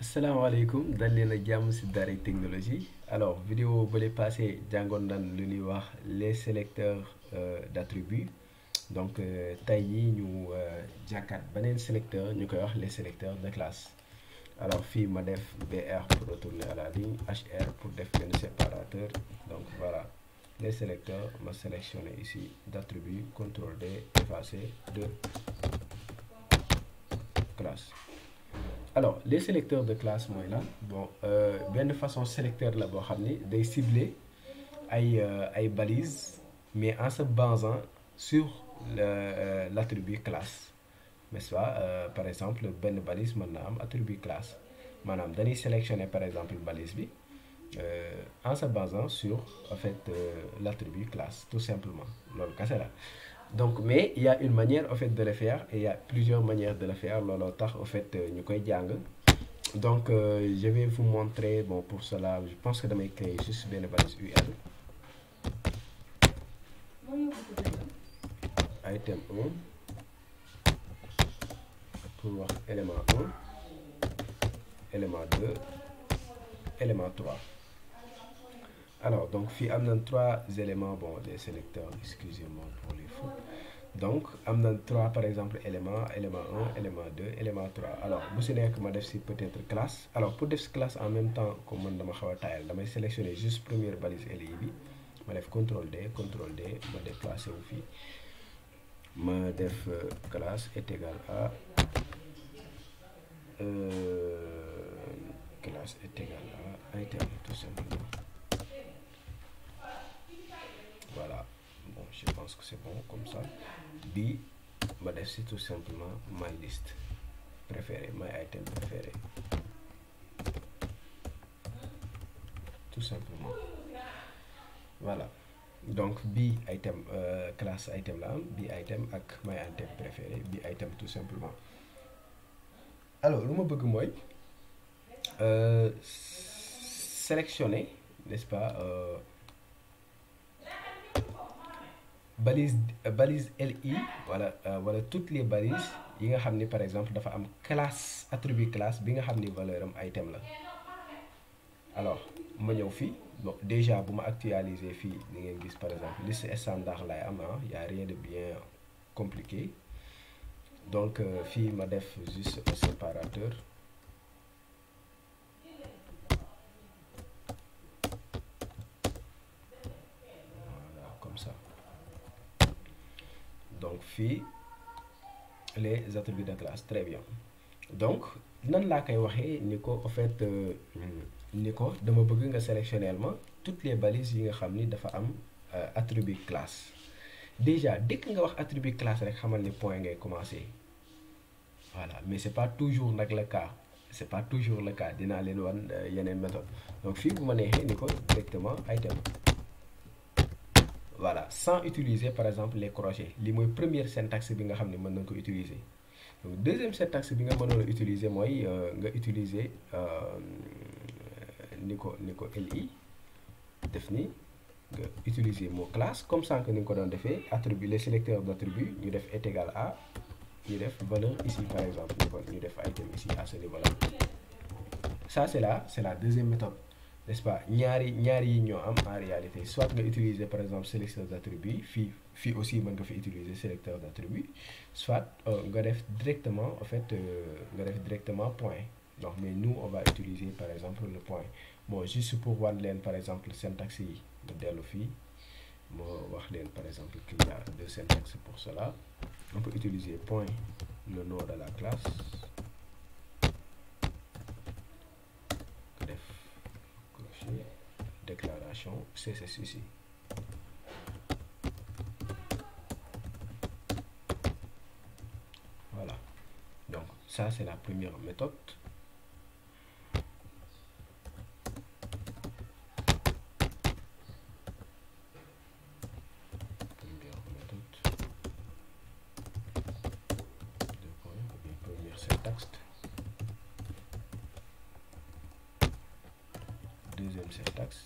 asalaamaaleykum dal leen ak jàmm ci Daaray Technologie alors vidéo bële passé jàngoon nan lu ñuy wax les sélecteurs d'attributs donc tey jii ñu jàkkaat beneen sélecteur ñu koy wax les sélecteurs de classe. Alors fii ma def BR pour retourner à la ligne, HR pour def benn séparateur. Donc voilà les sélecteurs, ma sélectionner ici d'attributs, CTRL D, effacer de classe. Alors les sélecteurs de classe mooy la bon benn façon sélecteur la boo xam ni day cibler ay balises mais en se basant sur l'attribut classe, n'est-ce pas? Par exemple benn balise mën na am attribut classe, maanaam dañuy sélectionner par exemple balise bi en se basant sur en fait l'attribut classe tout simplement loolu kese la. Donc mais il y a une manière en fait de le faire et il y a plusieurs manières de le faire looloo tax en fait ñu koy jàng. Donc je vais vous montrer, bon pour cela je pense que damay créer juste benn balise UL item 1 pour wax élément 1 élément 2 élément 3. Alors donc fii am na 3 éléments, bon des sélecteurs, excusez-moi pour les fautes. Donc am na 3 par exemple élément 1 élément 2 élément 3. Alors bu si nekk ma def si peut-être classe. Alors pour def si classe en même temps comme man dama xaw a taayal damay sélectionner juste première balise LI bi ma def CTRL D ma déplacer wu fii ma def classe est égal à classe est égal à item tout simplement. Voilà, bon je pense que c'est bon comme ça. Bi ma def si tout simplement my list préféré, my item préféré tout simplement. Voilà donc bi item classe item la am, bi item ak my item préféré, bi item tout simplement. Alors lu ma bëgg mooy sélectionner, n'est-ce pas, balise LI wala toutes les balises yi nga xam ni par exemple dafa am classe attribut classe bi nga xam ni valeur am item la. Alors ma ñëw fii, bon déjà bu ma actualiser fii ni ngeen gis par exemple liste standard lay am, y a rien de bien compliqué. Donc fii ma def juste un séparateur. Voilà comme ça. Donc fii les attributs de classe, très bien. Donc nan laa koy waxee ni ko en fait ni ko dama bëgg nga sélectionnel ma toutes les balises yi nga xam ni dafa am attribut classe. Déjà dès que nga wax attribut classe rek xamal ni point ngay commencer. Voilà, mais c'est pas toujours nag le cas, c'est pas toujours le cas, dinaa leen wan yeneen méthode. Donc fii bu ma neexee ni ko directement item. Voilà, sans utiliser par exemple les crochets. Li mooy première syntaxe bi nga xam ne mën nañ ko utiliser. Donc deuxième syntaxe bi nga mënoon a utiliser mooy nga utiliser ni ko LI def ni nga utiliser mot classe comme ça que ni nga ko doon defee attribut, les sélecteurs d'attributs ñu def est égal à ñu def valeur ici par exemple ñu def item ici à ce niveau là. Ça c'est la deuxième méthode, n'est-ce pas? ñaari yi ñoo am en réalité, soit nga utiliser par exemple sélecteur d'attributs, fii aussi mën nga fi utiliser sélecteur d'attributs, soit nga def directement en fait nga def directement point. Donc mais nous on va utiliser par exemple le point. Bon juste pour wan leen par exemple syntaxe yi ma dellu fii moo wax leen par exemple qu'il y a deux syntaxes pour cela. On peut utiliser point, le nom de la classe, def crochet déclaration CSS ici. Voilà, donc ça c'est la première méthode. Deuxième syntaxe,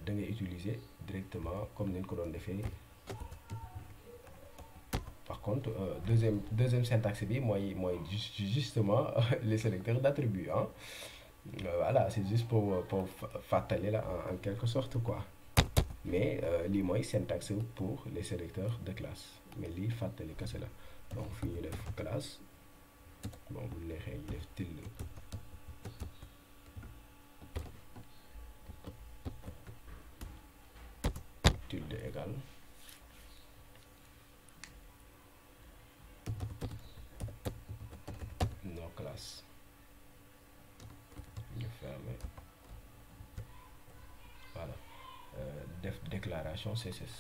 da ngay utiliser directement comme nañ ko doon defee contre deuxième syntaxe bi mooy justement les sélecteurs d'attributs hein. Voilà c'est juste pour fàttali la en quelque sorte quoi mais lii mooy syntaxe pour les sélecteurs de classe mais lii fàttali kese la donc fii ñu def classe bon bu neexee ñu def tilde égal nos classes ñu fermer voilà def déclaration CSS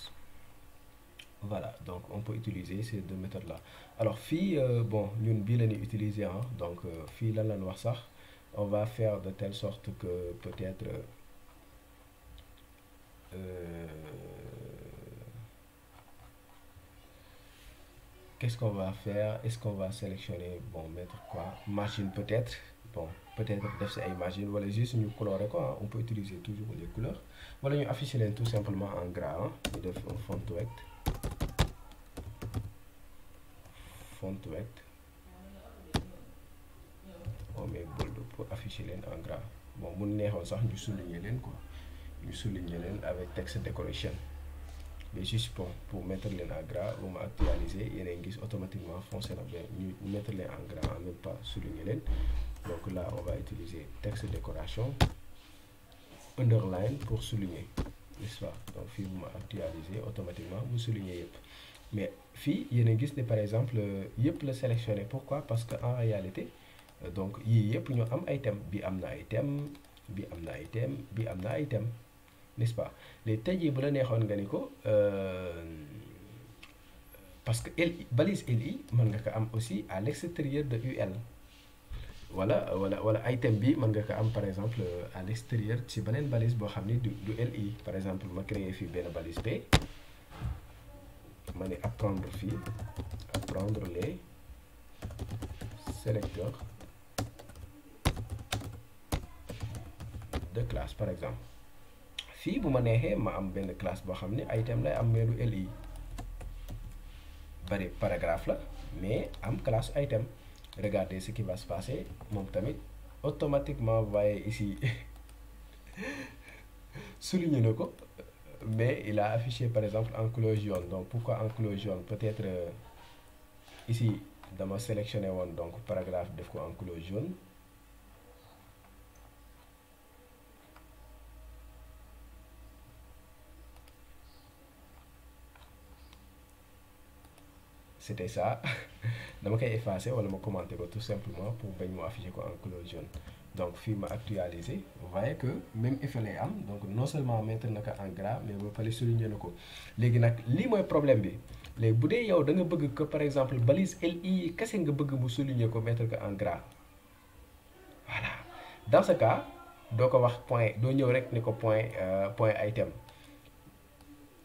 voilà donc on peut utiliser ces deux méthodes là alors fii bon ñun bii la ñuy utiliser hein donc fii lan lañ wax sax on va faire de telle sorte que peut-être qu'est-ce qu'on va faire? Est-ce qu'on va sélectionner bon mettre quoi? Margin peut-être bon peut-être def si ay margin wala juste ñu colorer quoi hein? On peut utiliser toujours les couleurs wala ñu afficher leen tout simplement en gras hein? Ñu def un font weight on met bold pour afficher leen en gras bon mun neexoon sax ñu souligner leen quoi ñu souligner leen avec text decoration mais juste pour mettre leen en gras bu ma actualiser yéen a ngi gis automatiquement foncé na ba ñu mettre leen en gras en même pas souligner leen donc là on va utiliser texte décoration underline pour souligner n'est-ce pas donc fii bu ma actualiser automatiquement mu souligner yëpp mais fii yéen a gis ne par exemple yëpp la sélectionné pourquoi parce que en réalité donc yii yëpp ñu am ay thèmes bi am na ay thèmes bi am na ay thèmes bi am na ay thèmes n'est-ce pas les tey jii bu la neexoon nga ni ko parce que balise LI mën nga ko am aussi à l'extérieur de UL wala item bi mën nga ko am par exemple à l'extérieur ci beneen balise boo xam ni du LI par exemple ma créé fii benn balise B ma ne apprendre fii apprendre les sélecteurs de classe par exemple fii bu ma neexee ma am benn classe boo xam ne item lay am mais du LI bari paragraphe la mais am classe item regardez ce qui va se passer moom tamit automatiquement voyez ici souligné na ko mais il a affiché par exemple en couleur jaune donc pourquoi en couleur jaune peut-être ici dama sélectionné woon donc paragraphe def ko en couleur jaune c'était ça dama koy effacer wala ma commenter ko tout simplement pour bañ mu afficher ko en couleur jaune donc fii ma actualiser vous voyez que même effet lay am donc non seulement mettre na ko en gras mais ba pare souligner na ko léegi nag lii mooy problème bi léegi bu dee yow da nga bëgg que par exemple balise LI kese nga bëgg mu souligner ko mettre ko en gras voilà dans ce cas doo ko wax point doo ñëw rek ni ko point item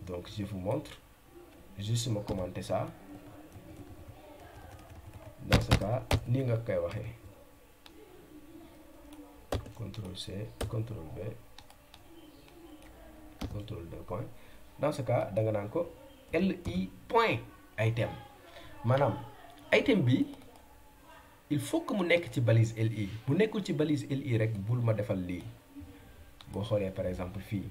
donc je vous montre juste ma commenter ça dans ce cas nii nga koy waxee CTRL C CTRL V CTRL 2 point dans ce cas da nga naan ko LI point item maanaam item bi il faut que mu nekk ci balise LI bu nekkul ci balise LI rek bul ma defal lii boo xoolee par exemple fii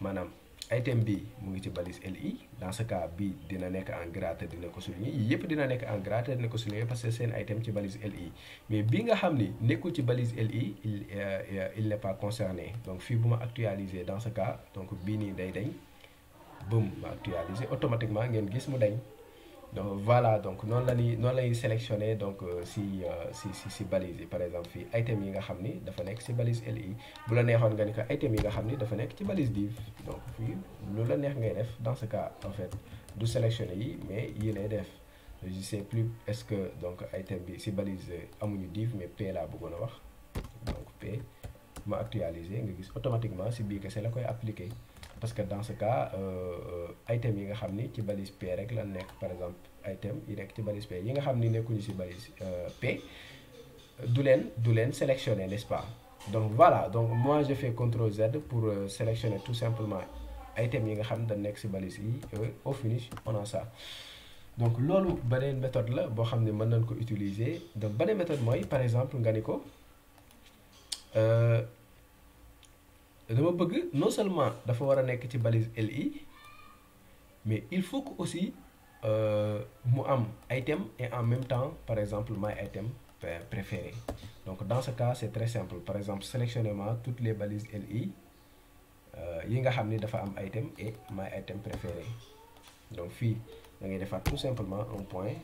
maanaam item bi mu ngi ci balise LI dans ce cas bi dina nekk en gras te dina ko souligner yii yëpp dina nekk en gras te dina ko souligner parce que seen item ci balise LI mais bi nga xam ni nekkul ci balise LI il n'est pas concerné donc fii bu ma actualiser dans ce cas donc bii nii day dañ bëm ma actualiser automatiquement ngeen gis mu dañ donc voilà donc noonu la ñuy sélectionner donc si balise yi par exemple fii item yi nga xam ni dafa nekk si balise LI bu la neexoon nga ni ko item yi nga xam ni dafa nekk ci balise div donc fii lu la neex ngay def dans ce cas en fait du sélectionner yi mais yi lay def je sais plus est-ce que donc item bi si balise amuñu div mais P laa bëggoon a wax donc P ma actualiser nga gis automatiquement si bii kese la koy appliquer parce que dans ce cas item yi nga xam ni ci balise P rek la nekk par exemple item yi nekk ci balise P yi nga xam ni nekkuñu ci balise P du leen sélectionner n'est-ce pas donc voilà donc moi je fais CTRL Z pour sélectionner tout simplement item yi nga xam ne da nekk ci balise yi au finish on a ça donc loolu beneen méthode la boo xam ne mën nañ ko utiliser. donc beneen méthode mooy par exemple nga ni ko dama bëgg non seulement dafa war a nekk ci balise LI, mais il faut que aussi mu am item et en même temps par exemple my item préféré. donc dans ce cas c'est très simple. par exemple sélectionnez-moi toutes les balises LI yi nga xam ni dafa am item et my item préféré. donc fii da ngay defaat tout simplement un point.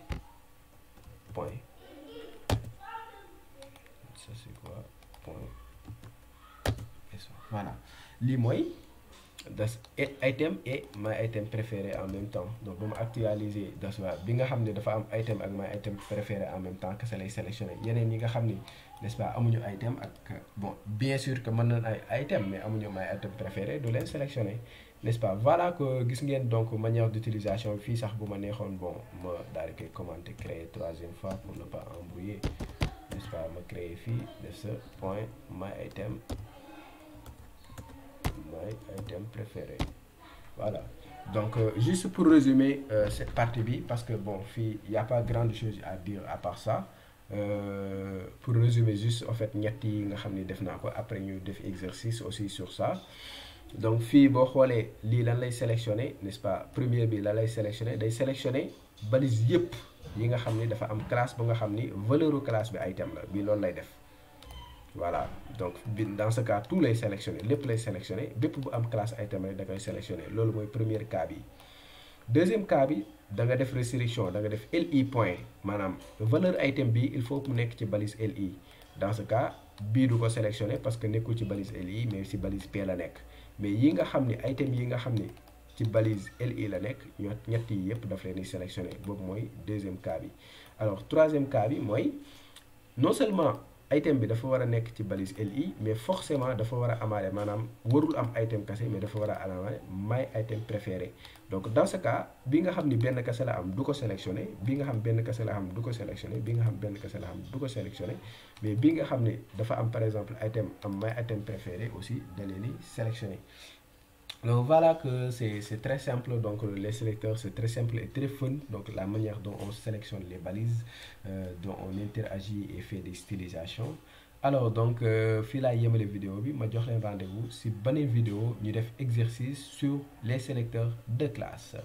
ça c'est quoi point. voilà lii mooy das item et my item préféré en même temps. donc ba ma actualiser daswa bi nga xam ne dafa am item ak my item préféré en même temps que ça lay sélectionné. yeneen yi nga xam ni n'est-ce pas amuñu item ak bon bien sûr que mën nañ ay item mais amuñu my item préféré du leen sélectionné, n'est-ce pas. voilà que gis ngeen donc manière d'utilisation fii sax bu ma neexoon bon ma daal di koy commenter créer troisième fois pour ne pas embrouiller, n'est-ce pas. ma créer fii def ce point my item préféré. voilà donc juste pour résumer cette partie bi parce que bon fii y a pas grande chose à dire à part ça. pour résumer juste en fait ñett yi nga xam ni def naa ko après ñu def exercice aussi sur ça. donc fii boo xoolee lii lan lay sélectionner, n'est-ce pas. premier bi lan lay sélectionner day sélectionner balise yëpp yi nga xam ni dafa am classe bu nga xam ni valeur u classe bi item la bi loolu lay def. voilà donc dans ce cas tout lay sélectionner lépp lay sélectionner bépp bu am classe item rek da koy sélectionner. loolu mooy premier cas bi. deuxième cas bi da nga def restriction da nga def LI point maanaam valeur item bi il faut mu nekk ci balise LI. dans ce cas bii du ko sélectionner parce que nekkul ci balise LI mais ci balise P la nekk. mais yi nga xam ni item yi nga xam ni ci balise LI la nekk ñett yi yëpp daf leen di sélectionner. boobu mooy deuxième cas bi. alors troisième cas bi mooy non seulement item bi dafa war a nekk ci balise LI mais forcément dafa war a amaale maanaam warul am item kese mais dafa war a amaale my item préféré. donc dans ce cas bi nga xam ni benn kese la am du ko sélectionner bi nga xam benn kese la am du ko sélectionner bi nga xam benn kese la am du ko sélectionner mais bi nga xam ne dafa am par exemple item am my item préféré aussi da leen di sélectionner. donc voilà que c'est très simple. donc les sélecteurs c'est très simple et très fun. donc la manière dont on sélectionne les balises dont on interagit et fait des stylisations. alors donc fii laay yemale vidéo bi ma jox leen rendez-vous si beneen vidéo ñu def exercice sur les sélecteurs de classe.